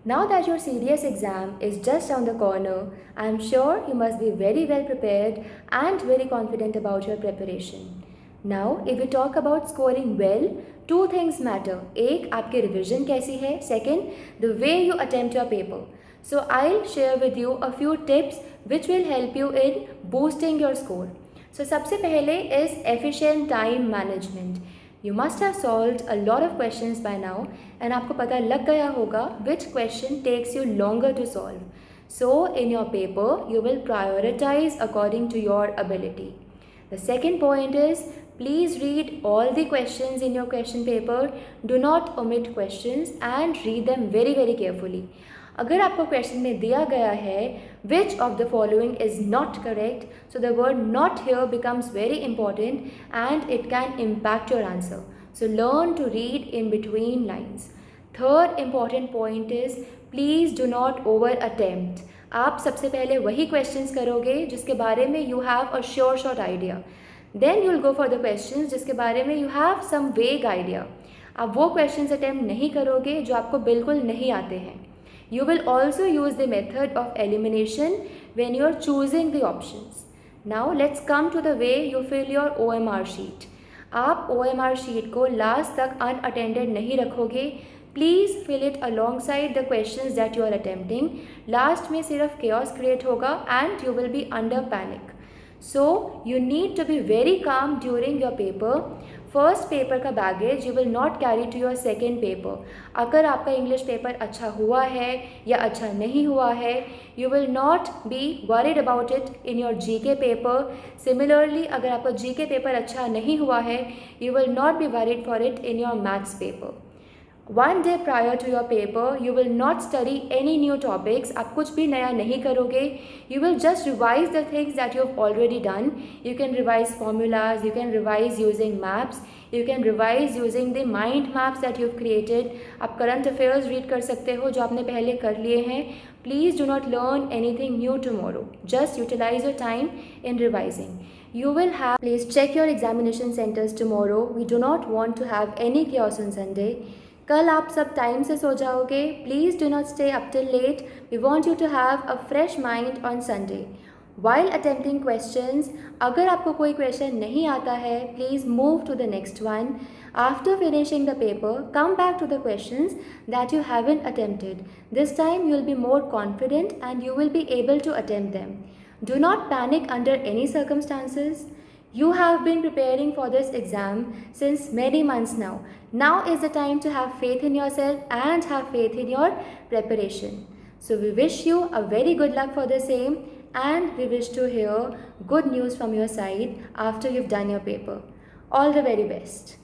Now that your CDS exam is just around the corner, I am sure you must be very well prepared and very confident about your preparation. Now, if we talk about scoring well, two things matter. एक, आपकी revision कैसी है? Second, the way you attempt your paper. So, I'll share with you a few tips which will help you in boosting your score. So, सबसे पहले is efficient time management. You must have solved a lot of questions by now and आपको पता लग गया होगा which question takes you longer to solve. So in your paper, you will prioritize according to your ability. The second point is, please read all the questions in your question paper. Do not omit questions and read them very very carefully. अगर आपको question में दिया गया है which of the following is not correct, so the word not here becomes very important and it can impact your answer. So learn to read in between lines. Third important point is, please do not over attempt. आप सबसे पहले वही questions करोगे जिसके बारे में you have a short idea. Then you will go for the questions जिसके बारे में you have some vague idea. आप वो क्वेश्चंस अटेम्प्ट नहीं करोगे जो आपको बिल्कुल नहीं आते हैं. You will also use the method of elimination when you are choosing the options. Now let's come to the way you fill your OMR sheet. आप OMR sheet को last तक unattended नहीं रखोगे. Please fill it alongside the questions that you are attempting. Last में सिर्फ chaos create होगा and you will be under panic. So you need to be very calm during your paper. First paper का baggage you will not carry to your second paper. अगर आपका English paper अच्छा हुआ है या अच्छा नहीं हुआ है, you will not be worried about it in your GK paper. Similarly अगर आपका जीके पेपर अच्छा नहीं हुआ है, you will not be worried for it in your maths paper. One day prior to your paper, you will not study any new topics. आप कुछ भी नया नहीं करोगे. You will just revise the things that you have already done. You can revise formulas, you can revise using maps, you can revise using the mind maps that you have created. आप current affairs read कर सकते हो जो आपने पहले कर लिए हैं. Please do not learn anything new tomorrow. Just utilize your time in revising. You will have, please check your examination centers tomorrow. We do not want to have any chaos on Sunday. कल आप सब time से सो जाओगे. Please do not stay up till late. We want you to have a fresh mind on Sunday. While attempting questions, अगर आपको कोई question नहीं आता है, please move to the next one. After finishing the paper, come back to the questions that you haven't attempted. This time you will be more confident and you will be able to attempt them. Do not panic under any circumstances. You have been preparing for this exam since many months now. Now is the time to have faith in yourself and have faith in your preparation. So we wish you a very good luck for the same, and we wish to hear good news from your side after you've done your paper. All the very best.